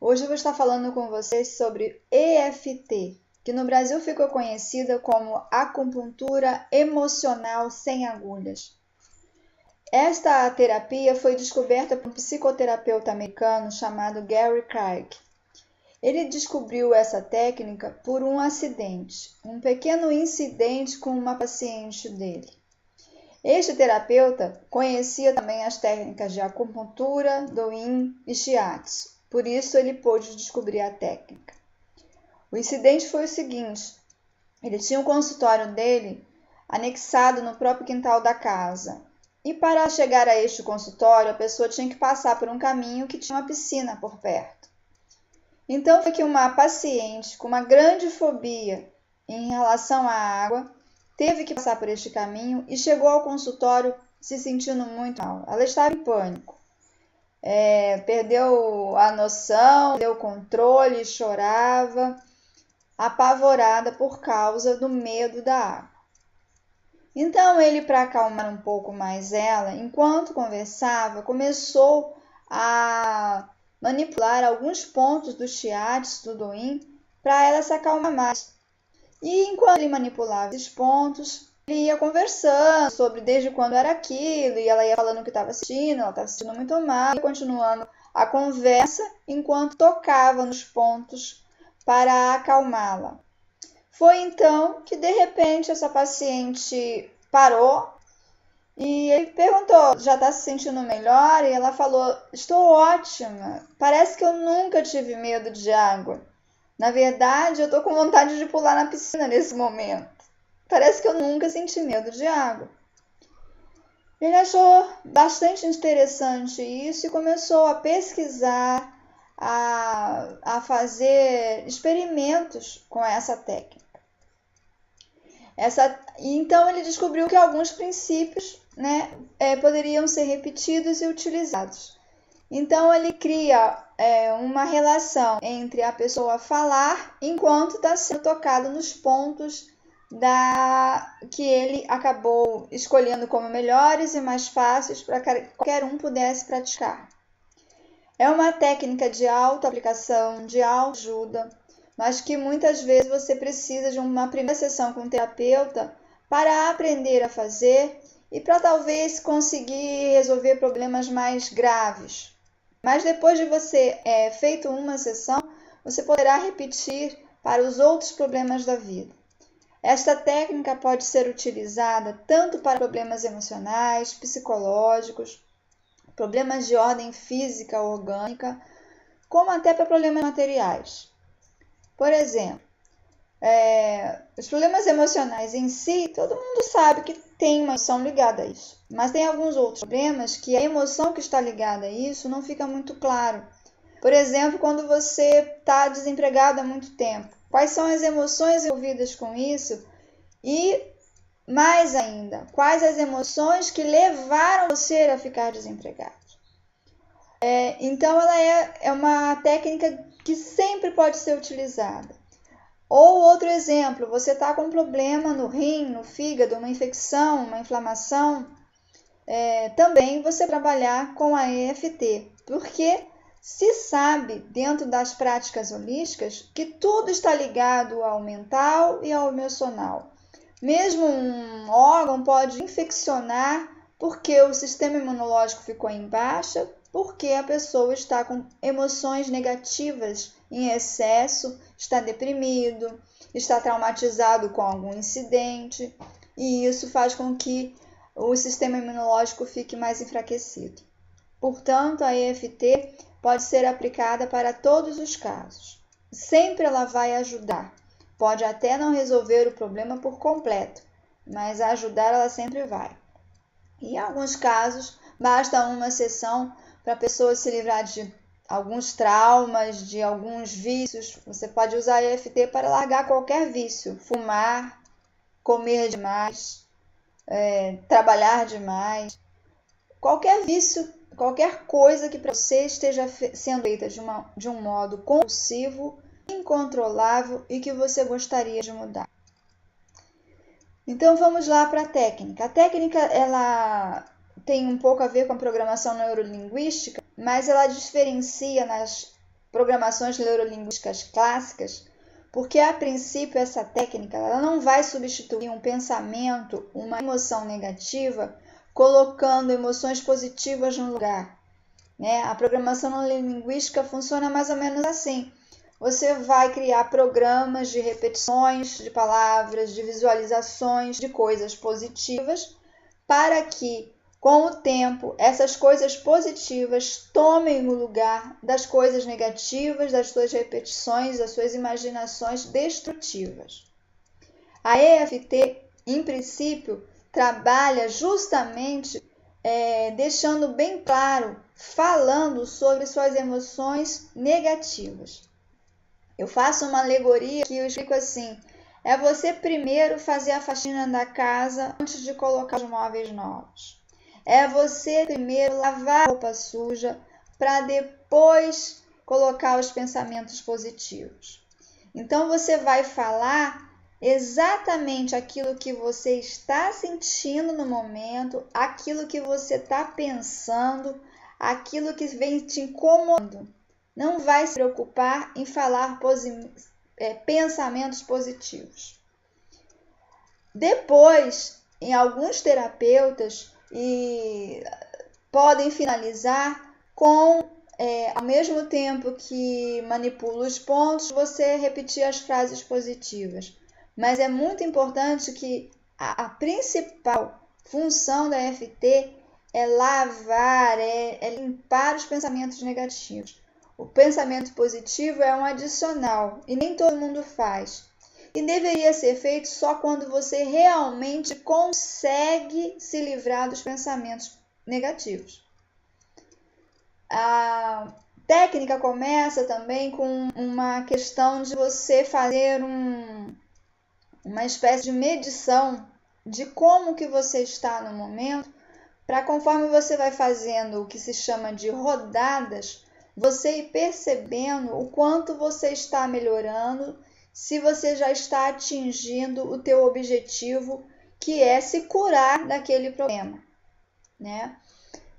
Hoje eu vou estar falando com vocês sobre EFT, que no Brasil ficou conhecida como acupuntura emocional sem agulhas. Esta terapia foi descoberta por um psicoterapeuta americano chamado Gary Craig. Ele descobriu essa técnica por um acidente, um pequeno incidente com uma paciente dele. Este terapeuta conhecia também as técnicas de acupuntura, do yin e shiatsu, por isso ele pôde descobrir a técnica. O incidente foi o seguinte: ele tinha um consultório dele anexado no próprio quintal da casa, e para chegar a este consultório a pessoa tinha que passar por um caminho que tinha uma piscina por perto. Então foi que uma paciente com uma grande fobia em relação à água teve que passar por este caminho e chegou ao consultório se sentindo muito mal. Ela estava em pânico. Perdeu a noção, perdeu o controle, chorava, apavorada por causa do medo da água. Então ele, para acalmar um pouco mais ela, enquanto conversava, começou a manipular alguns pontos do shiatsu, do yin, para ela se acalmar mais. E enquanto ele manipulava esses pontos, ele ia conversando sobre desde quando era aquilo, e ela ia falando o que estava assistindo, ela estava assistindo muito mal, e continuando a conversa enquanto tocava nos pontos para acalmá-la. Foi então que de repente essa paciente parou e ele perguntou: já está se sentindo melhor? E ela falou: estou ótima, parece que eu nunca tive medo de água. Na verdade, eu estou com vontade de pular na piscina nesse momento. Parece que eu nunca senti medo de água. Ele achou bastante interessante isso e começou a pesquisar, a fazer experimentos com essa técnica. Então ele descobriu que alguns princípios poderiam ser repetidos e utilizados. Então ele cria uma relação entre a pessoa falar enquanto está sendo tocado nos pontos que ele acabou escolhendo como melhores e mais fáceis para que qualquer um pudesse praticar. É uma técnica de autoaplicação, de autoajuda, mas que muitas vezes você precisa de uma primeira sessão com um terapeuta para aprender a fazer e para talvez conseguir resolver problemas mais graves. Mas depois de você feito uma sessão, você poderá repetir para os outros problemas da vida. Esta técnica pode ser utilizada tanto para problemas emocionais, psicológicos, problemas de ordem física, orgânica, como até para problemas materiais. Por exemplo, os problemas emocionais em si, todo mundo sabe que tem uma emoção ligada a isso. Mas tem alguns outros problemas que a emoção que está ligada a isso não fica muito claro. Por exemplo, quando você está desempregado há muito tempo. Quais são as emoções envolvidas com isso? E, mais ainda, quais as emoções que levaram você a ficar desempregado? Então, ela é uma técnica que sempre pode ser utilizada. Ou outro exemplo, você está com um problema no rim, no fígado, uma infecção, uma inflamação, também você trabalhar com a EFT, porque se sabe dentro das práticas holísticas que tudo está ligado ao mental e ao emocional. Mesmo um órgão pode infeccionar porque o sistema imunológico ficou em baixa, porque a pessoa está com emoções negativas em excesso, está deprimido, está traumatizado com algum incidente, e isso faz com que o sistema imunológico fique mais enfraquecido. Portanto, a EFT pode ser aplicada para todos os casos. Sempre ela vai ajudar. Pode até não resolver o problema por completo, mas ajudar ela sempre vai. E em alguns casos, basta uma sessão para a pessoa se livrar de alguns traumas, de alguns vícios. Você pode usar a EFT para largar qualquer vício, fumar, comer demais, trabalhar demais, qualquer vício, qualquer coisa que para você esteja sendo feita de um modo compulsivo, incontrolável e que você gostaria de mudar. Então vamos lá para a técnica. A técnica ela tem um pouco a ver com a programação neurolinguística, mas ela diferencia nas programações neurolinguísticas clássicas, porque a princípio essa técnica ela não vai substituir um pensamento, uma emoção negativa, colocando emoções positivas no lugar, né? A programação neurolinguística funciona mais ou menos assim. Você vai criar programas de repetições de palavras, de visualizações de coisas positivas, para que, com o tempo, essas coisas positivas tomem o lugar das coisas negativas, das suas repetições, das suas imaginações destrutivas. A EFT, em princípio, trabalha justamente deixando bem claro, falando sobre suas emoções negativas. Eu faço uma alegoria que eu explico assim: é você primeiro fazer a faxina da casa antes de colocar os móveis novos. É você primeiro lavar a roupa suja para depois colocar os pensamentos positivos. Então você vai falar exatamente aquilo que você está sentindo no momento, aquilo que você está pensando, aquilo que vem te incomodando. Não vai se preocupar em falar pensamentos positivos. Depois, em alguns terapeutas, podem finalizar com, ao mesmo tempo que manipula os pontos, você repetir as frases positivas. Mas é muito importante que a principal função da EFT é lavar, é limpar os pensamentos negativos. O pensamento positivo é um adicional e nem todo mundo faz. E deveria ser feito só quando você realmente consegue se livrar dos pensamentos negativos. A técnica começa também com uma questão de você fazer uma espécie de medição de como que você está no momento, para conforme você vai fazendo o que se chama de rodadas, você ir percebendo o quanto você está melhorando, se você já está atingindo o teu objetivo, que é se curar daquele problema, né?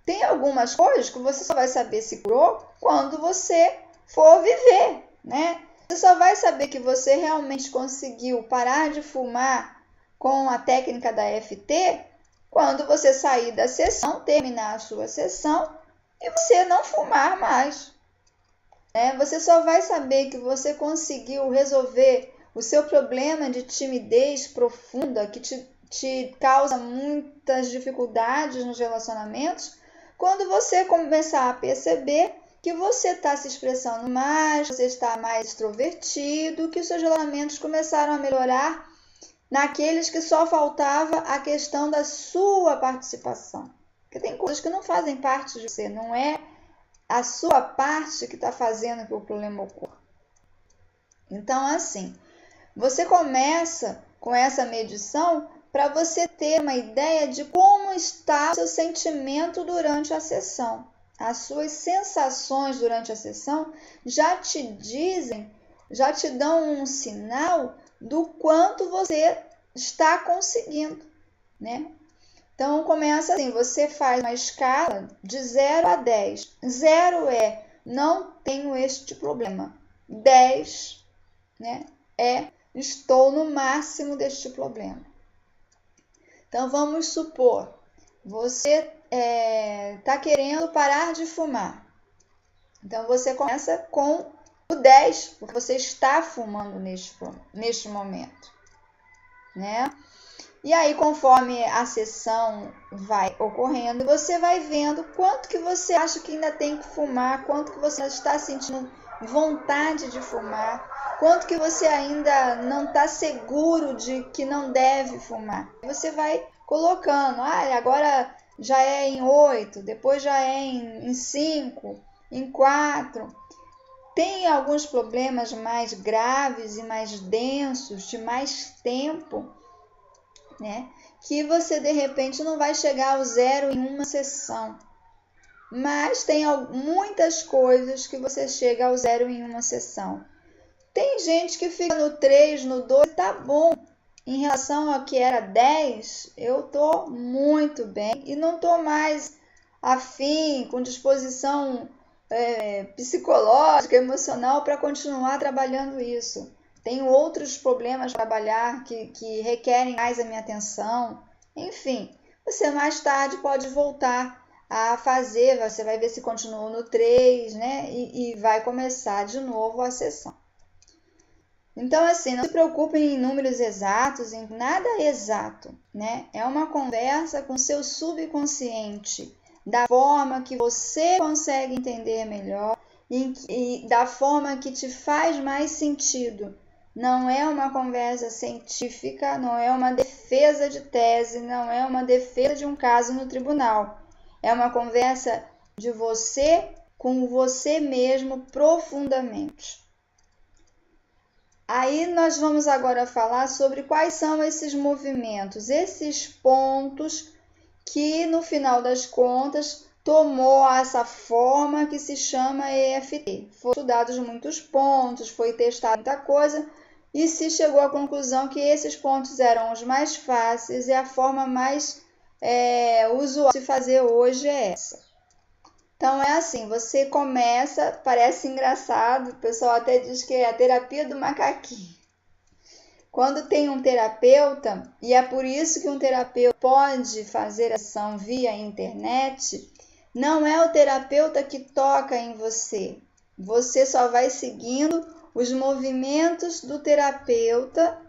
Tem algumas coisas que você só vai saber se curou quando você for viver, né? Você só vai saber que você realmente conseguiu parar de fumar com a técnica da EFT quando você sair da sessão, terminar a sua sessão e você não fumar mais. Você só vai saber que você conseguiu resolver o seu problema de timidez profunda que te causa muitas dificuldades nos relacionamentos quando você começar a perceber que você está se expressando mais, você está mais extrovertido, que os seus relacionamentos começaram a melhorar naqueles que só faltava a questão da sua participação. Porque tem coisas que não fazem parte de você, não é a sua parte que está fazendo que o problema ocorra. Então, assim, você começa com essa medição para você ter uma ideia de como está o seu sentimento durante a sessão. As suas sensações durante a sessão já te dizem, já te dão um sinal do quanto você está conseguindo, né? Então, começa assim, você faz uma escala de 0 a 10. 0 é, não tenho este problema. 10, né, estou no máximo deste problema. Então, vamos supor, você está querendo parar de fumar. Então, você começa com o 10, porque você está fumando neste momento, né? E aí, conforme a sessão vai ocorrendo, você vai vendo quanto que você acha que ainda tem que fumar, quanto que você está sentindo vontade de fumar, quanto que você ainda não está seguro de que não deve fumar. Você vai colocando, agora já é em 8, depois já é em 5, em 4. Tem alguns problemas mais graves e mais densos, de mais tempo, né? Que você de repente não vai chegar ao 0 em uma sessão. Mas tem muitas coisas que você chega ao 0 em uma sessão. Tem gente que fica no 3, no 2, tá bom. Em relação ao que era 10, eu tô muito bem e não tô mais afim, com disposição psicológica, emocional para continuar trabalhando isso. Tenho outros problemas para trabalhar que requerem mais a minha atenção. Enfim, você mais tarde pode voltar a fazer, você vai ver se continua no 3, né? E vai começar de novo a sessão. Então, assim, não se preocupe em números exatos, em nada exato, né? É uma conversa com seu subconsciente, da forma que você consegue entender melhor e da forma que te faz mais sentido. Não é uma conversa científica, não é uma defesa de tese, não é uma defesa de um caso no tribunal. É uma conversa de você com você mesmo profundamente. Aí nós vamos agora falar sobre quais são esses movimentos, esses pontos que no final das contas tomou essa forma que se chama EFT. Foram estudados muitos pontos, foi testado muita coisa e se chegou à conclusão que esses pontos eram os mais fáceis e a forma mais usual de se fazer hoje é essa. Então é assim, você começa, parece engraçado, o pessoal até diz que é a terapia do macaquinho. Quando tem um terapeuta, e é por isso que um terapeuta pode fazer ação via internet, não é o terapeuta que toca em você. Você só vai seguindo os movimentos do terapeuta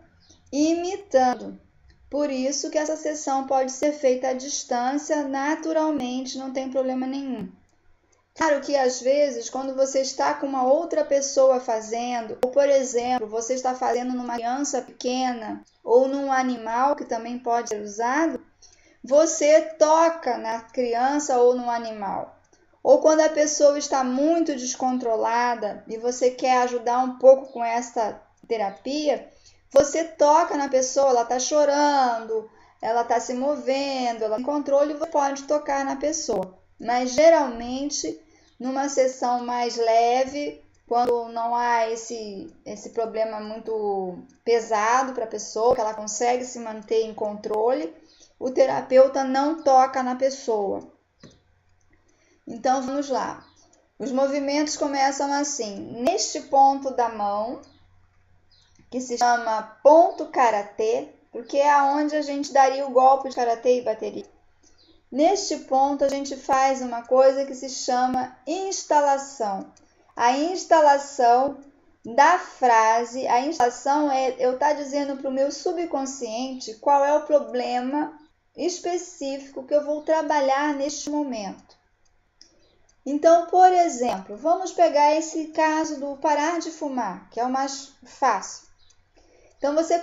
imitando. Por isso que essa sessão pode ser feita à distância, naturalmente, não tem problema nenhum. Claro que às vezes, quando você está com uma outra pessoa fazendo, ou por exemplo, você está fazendo numa criança pequena ou num animal que também pode ser usado, você toca na criança ou no animal. Ou quando a pessoa está muito descontrolada e você quer ajudar um pouco com essa terapia, você toca na pessoa, ela está chorando, ela está se movendo, ela tem controle, você pode tocar na pessoa. Mas geralmente, numa sessão mais leve, quando não há esse problema muito pesado para a pessoa, que ela consegue se manter em controle, o terapeuta não toca na pessoa. Então vamos lá. Os movimentos começam assim, neste ponto da mão, que se chama ponto karatê, porque é aonde a gente daria o golpe de karatê e bateria. Neste ponto, a gente faz uma coisa que se chama instalação. A instalação da frase, a instalação é eu estar dizendo para o meu subconsciente qual é o problema específico que eu vou trabalhar neste momento. Então, por exemplo, vamos pegar esse caso do parar de fumar, que é o mais fácil. Então, você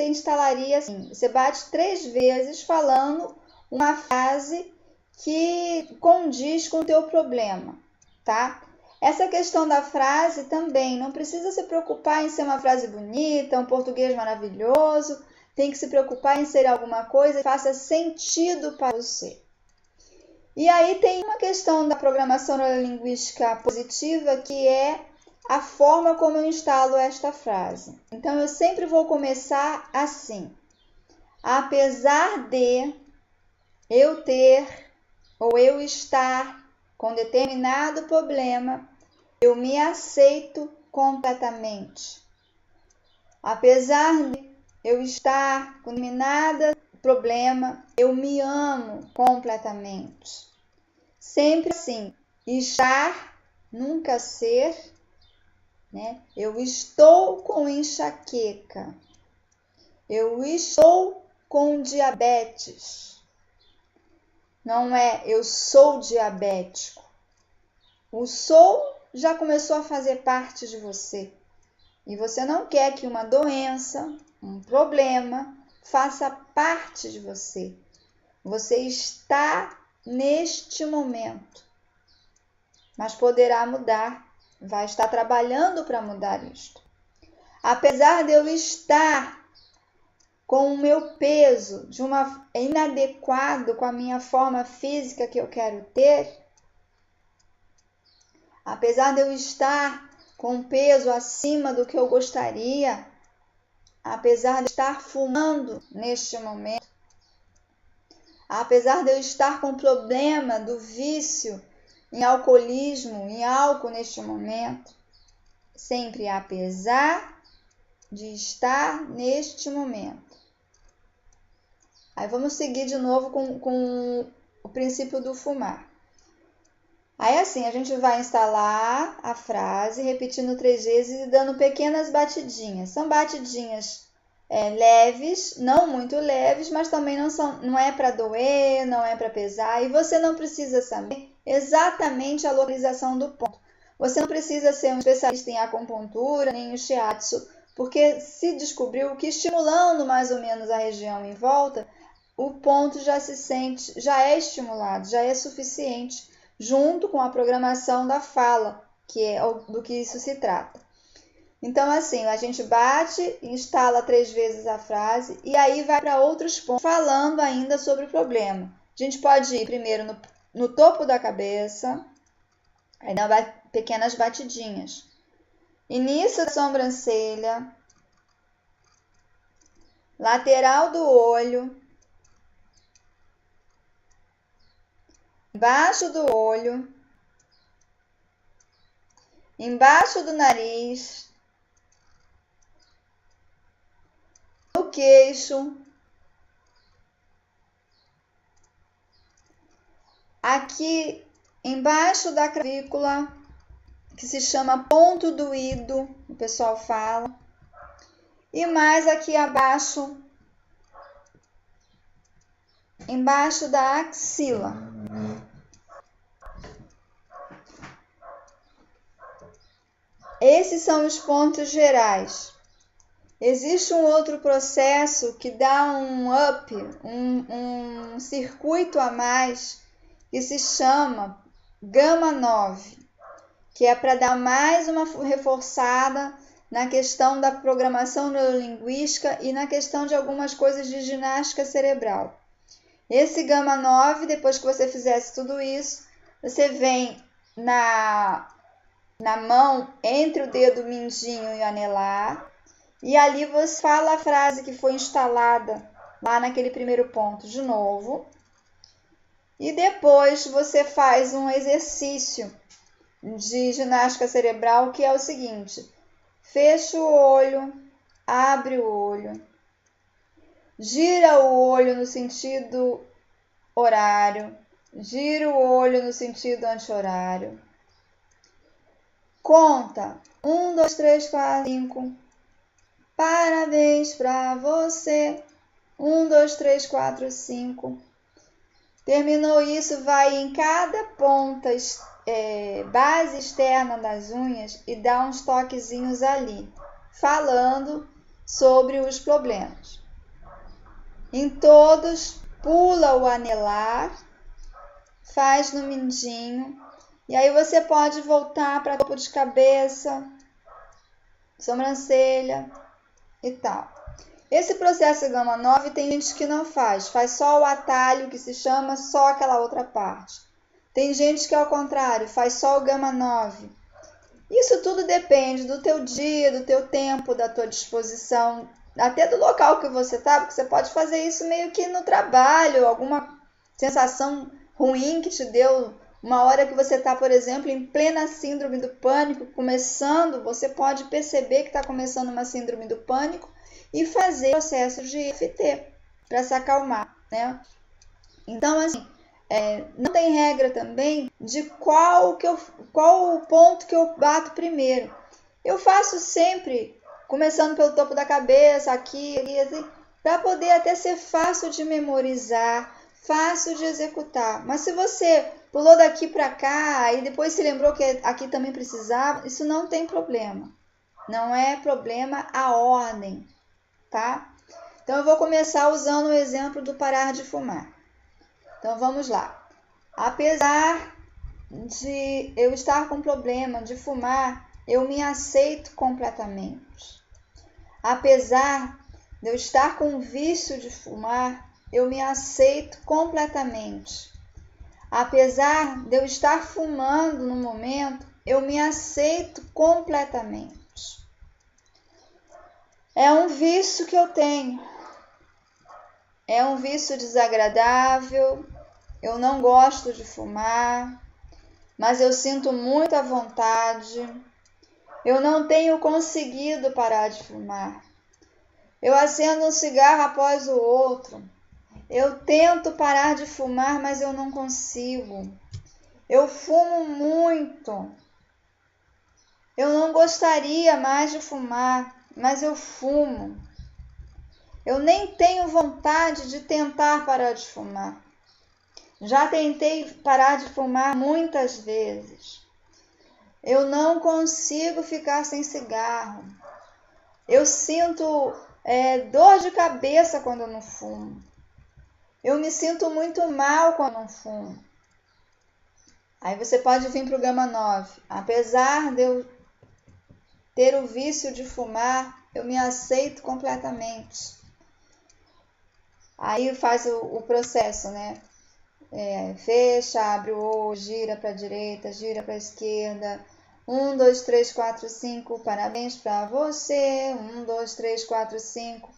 instalaria assim, você bate 3 vezes falando uma frase que condiz com o teu problema, tá? Essa questão da frase também, não precisa se preocupar em ser uma frase bonita, um português maravilhoso, tem que se preocupar em ser alguma coisa que faça sentido para você. E aí tem uma questão da programação neurolinguística positiva, que é a forma como eu instalo esta frase. Então, eu sempre vou começar assim. Apesar de eu ter ou eu estar com determinado problema, eu me aceito completamente. Apesar de eu estar com determinado problema, eu me amo completamente. Sempre assim, estar, nunca ser, né? Eu estou com enxaqueca. Eu estou com diabetes. Não é eu sou diabético. O sou já começou a fazer parte de você. E você não quer que uma doença, um problema, faça parte de você. Você está neste momento. Mas poderá mudar. Vai estar trabalhando para mudar isto. Apesar de eu estar com o meu peso de uma inadequado com a minha forma física que eu quero ter, apesar de eu estar com um peso acima do que eu gostaria, apesar de estar fumando neste momento, apesar de eu estar com problema do vício em alcoolismo, em álcool neste momento. Sempre apesar de estar neste momento. Aí vamos seguir de novo com o princípio do fumar. Aí assim, a gente vai instalar a frase, repetindo 3 vezes e dando pequenas batidinhas. São batidinhas leves, não muito leves, mas também não é para doer, não é para pesar. E você não precisa saber exatamente a localização do ponto. Você não precisa ser um especialista em acupuntura, nem em shiatsu, porque se descobriu que estimulando mais ou menos a região em volta, o ponto já é estimulado, já é suficiente, junto com a programação da fala, que é do que isso se trata. Então, assim, a gente bate, instala 3 vezes a frase e aí vai para outros pontos, falando ainda sobre o problema. A gente pode ir primeiro no topo da cabeça, aí dá pequenas batidinhas. Início da sobrancelha, lateral do olho, embaixo do olho, embaixo do nariz, no queixo, aqui embaixo da clavícula, que se chama ponto doído, o pessoal fala, e mais aqui abaixo, embaixo da axila. Esses são os pontos gerais. Existe um outro processo que dá um up, um circuito a mais, que se chama Gama 9, que é para dar mais uma reforçada na questão da programação neurolinguística e na questão de algumas coisas de ginástica cerebral. Esse Gama 9, depois que você fizesse tudo isso, você vem na mão entre o dedo mindinho e o anelar, e ali você fala a frase que foi instalada lá naquele primeiro ponto de novo. E depois você faz um exercício de ginástica cerebral que é o seguinte: fecha o olho, abre o olho, gira o olho no sentido horário, gira o olho no sentido anti-horário. Conta 1, 2, 3, 4, 5. Parabéns pra você. 1, 2, 3, 4, 5. Terminou isso, vai em cada ponta, base externa das unhas e dá uns toquezinhos ali, falando sobre os problemas. Em todos, pula o anelar, faz no mindinho, e aí você pode voltar para topo de cabeça, sobrancelha e tal. Esse processo Gama 9 tem gente que não faz só o atalho, que se chama só aquela outra parte. Tem gente que, ao contrário, faz só o Gama 9. Isso tudo depende do teu dia, do teu tempo, da tua disposição, até do local que você está, porque você pode fazer isso meio que no trabalho, alguma sensação ruim que te deu, uma hora que você está, por exemplo, em plena síndrome do pânico, começando, você pode perceber que está começando uma síndrome do pânico e fazer processos de EFT para se acalmar, né? Então, assim, não tem regra também de qual o ponto que eu bato primeiro. Eu faço sempre, começando pelo topo da cabeça, aqui, assim, para poder até ser fácil de memorizar, fácil de executar. Mas se você pulou daqui para cá e depois se lembrou que aqui também precisava, isso não tem problema. Não é problema a ordem, tá? Então eu vou começar usando o exemplo do parar de fumar. Então vamos lá. Apesar de eu estar com problema de fumar, eu me aceito completamente. Apesar de eu estar com vício de fumar, eu me aceito completamente. Apesar de eu estar fumando no momento, eu me aceito completamente. É um vício que eu tenho. É um vício desagradável. Eu não gosto de fumar. mas eu sinto muita vontade. Eu não tenho conseguido parar de fumar. Eu acendo um cigarro após o outro. Eu tento parar de fumar, mas eu não consigo. Eu fumo muito. Eu não gostaria mais de fumar, mas eu fumo. Eu nem tenho vontade de tentar parar de fumar. Já tentei parar de fumar muitas vezes. Eu não consigo ficar sem cigarro. Eu sinto dor de cabeça quando eu não fumo. Eu me sinto muito mal quando eu não fumo. Aí você pode vir para o Gama 9. Apesar de eu ter o vício de fumar, eu me aceito completamente. Aí faz o processo, né? Fecha, abre o olho, gira para a direita, gira para a esquerda. 1, 2, 3, 4, 5, parabéns para você. 1, 2, 3, 4, 5.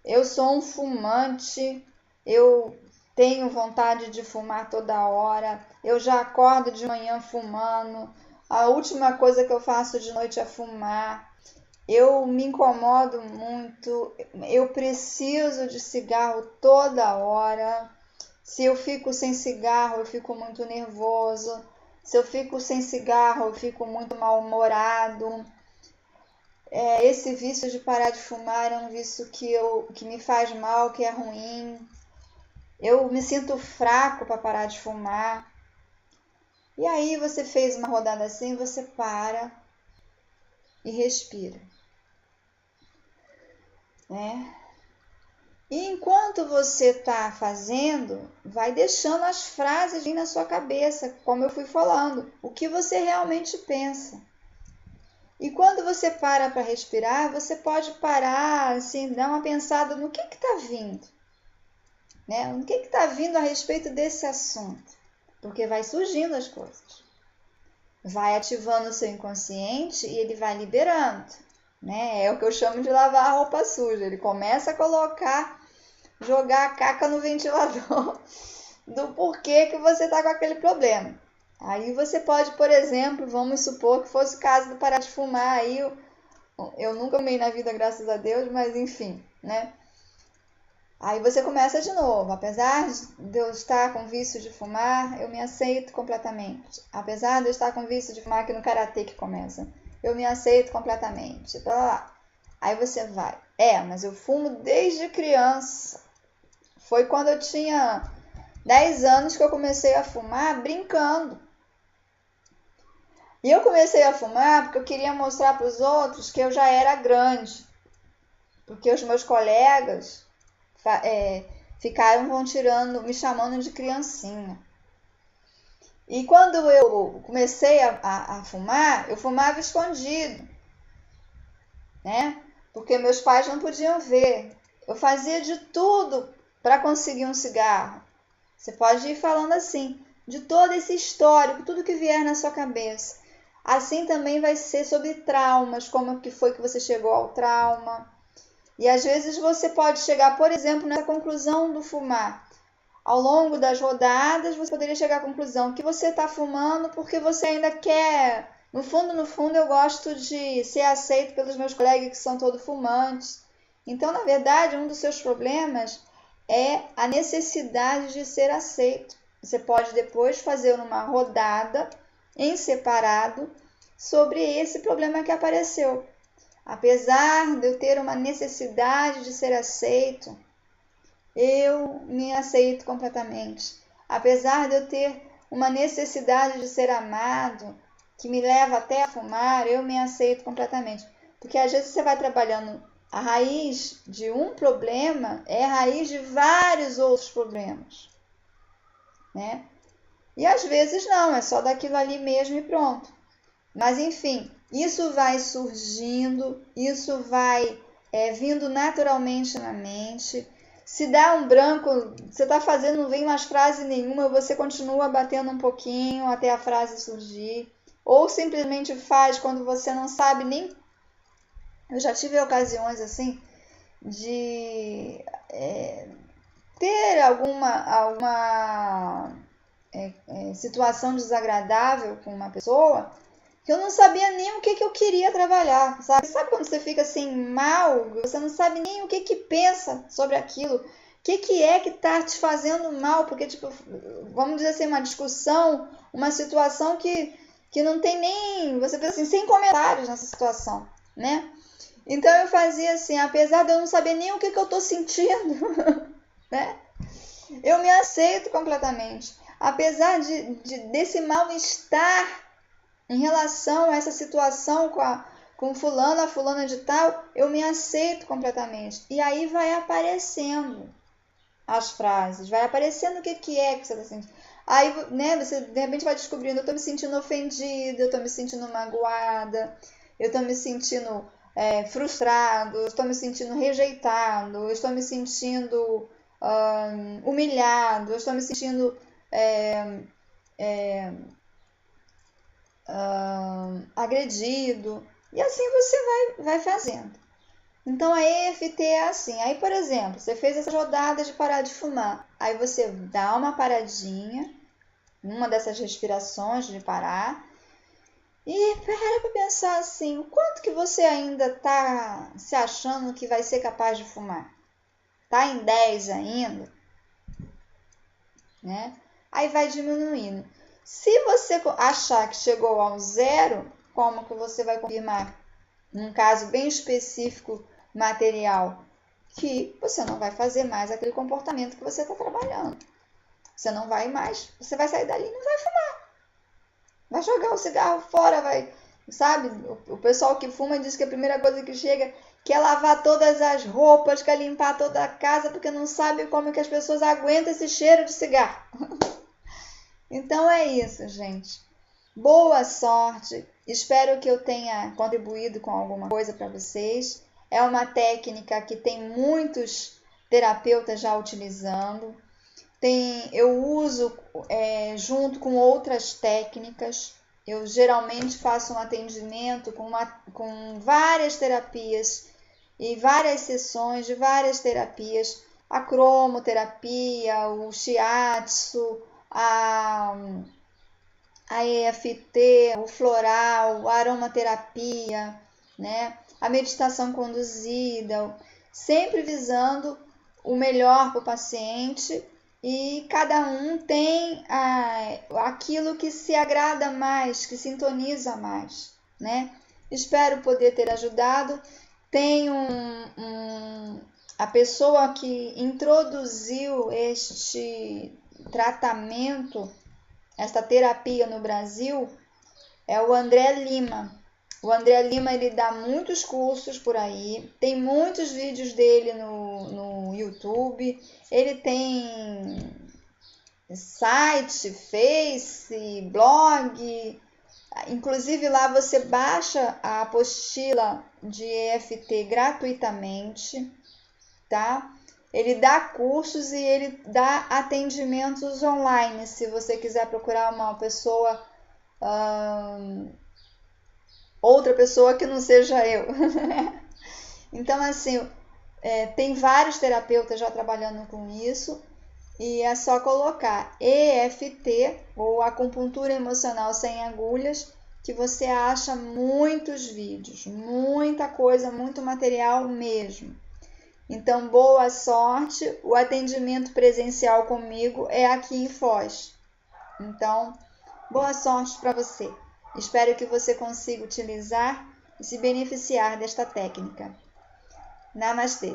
Eu sou um fumante, eu tenho vontade de fumar toda hora, eu já acordo de manhã fumando, a última coisa que eu faço de noite é fumar, eu me incomodo muito, eu preciso de cigarro toda hora. Se eu fico sem cigarro, eu fico muito nervoso. Se eu fico sem cigarro, eu fico muito mal-humorado. Esse vício de parar de fumar é um vício que me faz mal, que é ruim. Eu me sinto fraco para parar de fumar. E aí você fez uma rodada assim, você para e respira, né? E enquanto você está fazendo, vai deixando as frases vir na sua cabeça, como eu fui falando, o que você realmente pensa. E quando você para respirar, você pode parar, assim, dar uma pensada no que está vindo, né? O que está vindo a respeito desse assunto, porque vai surgindo as coisas. Vai ativando o seu inconsciente e ele vai liberando, né? É o que eu chamo de lavar a roupa suja. Ele começa a jogar a caca no ventilador do porquê que você está com aquele problema. Aí você pode, por exemplo, vamos supor que fosse o caso do parar de fumar, aí eu nunca fumei na vida, graças a Deus, mas enfim, né? Aí você começa de novo. Apesar de eu estar com vício de fumar, eu me aceito completamente. Apesar de eu estar com vício de fumar, que no karatê que começa, eu me aceito completamente. Aí você vai. Mas eu fumo desde criança. Foi quando eu tinha 10 anos que eu comecei a fumar brincando. E eu comecei a fumar porque eu queria mostrar para os outros que eu já era grande. Porque os meus colegas ficaram me chamando de criancinha. E quando eu comecei a fumar, eu fumava escondido, né? Porque meus pais não podiam ver. Eu fazia de tudo para conseguir um cigarro. Você pode ir falando assim, de todo esse histórico, tudo que vier na sua cabeça. Assim também vai ser sobre traumas, como que foi que você chegou ao trauma. E às vezes você pode chegar, por exemplo, nessa conclusão do fumar. Ao longo das rodadas, você poderia chegar à conclusão que você está fumando porque você ainda quer... No fundo, eu gosto de ser aceito pelos meus colegas que são todos fumantes. Então, na verdade, um dos seus problemas é a necessidade de ser aceito. Você pode depois fazer uma rodada em separado sobre esse problema que apareceu. Apesar de eu ter uma necessidade de ser aceito, eu me aceito completamente. Apesar de eu ter uma necessidade de ser amado, que me leva até a fumar, eu me aceito completamente. Porque às vezes você vai trabalhando a raiz de um problema, é a raiz de vários outros problemas, né? E às vezes não, é só daquilo ali mesmo e pronto. Mas enfim, isso vai surgindo, isso vai vindo naturalmente na mente. Se dá um branco, você está fazendo, não vem mais frase nenhuma, você continua batendo um pouquinho até a frase surgir. Ou simplesmente faz quando você não sabe nem... Eu já tive ocasiões assim de ter alguma situação desagradável com uma pessoa, que eu não sabia nem o que eu queria trabalhar, sabe? Sabe quando você fica assim mal, você não sabe nem o que pensa sobre aquilo, o que é que tá te fazendo mal, porque, tipo, vamos dizer assim, uma discussão, uma situação que não tem nem, você pensa assim, sem comentários nessa situação, né? Então eu fazia assim, apesar de eu não saber nem o que eu tô sentindo, né? Eu me aceito completamente. Apesar desse mal-estar em relação a essa situação com fulano, a fulana de tal, eu me aceito completamente. E aí vai aparecendo as frases, vai aparecendo o que é que você está sentindo. Aí, né, você de repente vai descobrindo, eu estou me sentindo ofendida, eu estou me sentindo magoada, eu estou me sentindo frustrado, eu estou me sentindo rejeitado, eu estou me sentindo humilhado, eu estou me sentindo agredido, e assim você vai fazendo. Então a EFT é assim. Aí, por exemplo, você fez essa rodada de parar de fumar. Aí você dá uma paradinha, numa dessas respirações de parar, e para pensar assim, o quanto que você ainda está se achando que vai ser capaz de fumar? Tá em 10 ainda? Né? Aí vai diminuindo. Se você achar que chegou ao zero, como que você vai confirmar? Num caso bem específico, material, que você não vai fazer mais aquele comportamento que você está trabalhando. Você não vai mais, você vai sair dali e não vai fumar. Vai jogar o cigarro fora, vai, sabe? O pessoal que fuma diz que a primeira coisa que chega quer lavar todas as roupas, quer limpar toda a casa, porque não sabe como que as pessoas aguentam esse cheiro de cigarro. Então é isso, gente. Boa sorte. Espero que eu tenha contribuído com alguma coisa para vocês. É uma técnica que tem muitos terapeutas já utilizando. Eu uso junto com outras técnicas. Eu geralmente faço um atendimento com várias terapias e várias sessões de várias terapias. A cromoterapia, o shiatsu, a EFT, o floral, a aromaterapia, né? A meditação conduzida, sempre visando o melhor para o paciente, e cada um tem aquilo que se agrada mais, que sintoniza mais, né? Espero poder ter ajudado. Tem a pessoa que introduziu este tratamento, esta terapia no Brasil, é o André Lima. O André Lima, ele dá muitos cursos por aí, tem muitos vídeos dele no YouTube, ele tem site, Face, blog, inclusive lá você baixa a apostila de EFT gratuitamente, tá? Ele dá cursos e ele dá atendimentos online, se você quiser procurar uma pessoa, outra pessoa que não seja eu. Então, assim, tem vários terapeutas já trabalhando com isso, e é só colocar EFT, ou acupuntura emocional sem agulhas, que você acha muitos vídeos, muita coisa, muito material mesmo. Então, boa sorte. O atendimento presencial comigo é aqui em Foz. Então, boa sorte para você. Espero que você consiga utilizar e se beneficiar desta técnica. Namastê.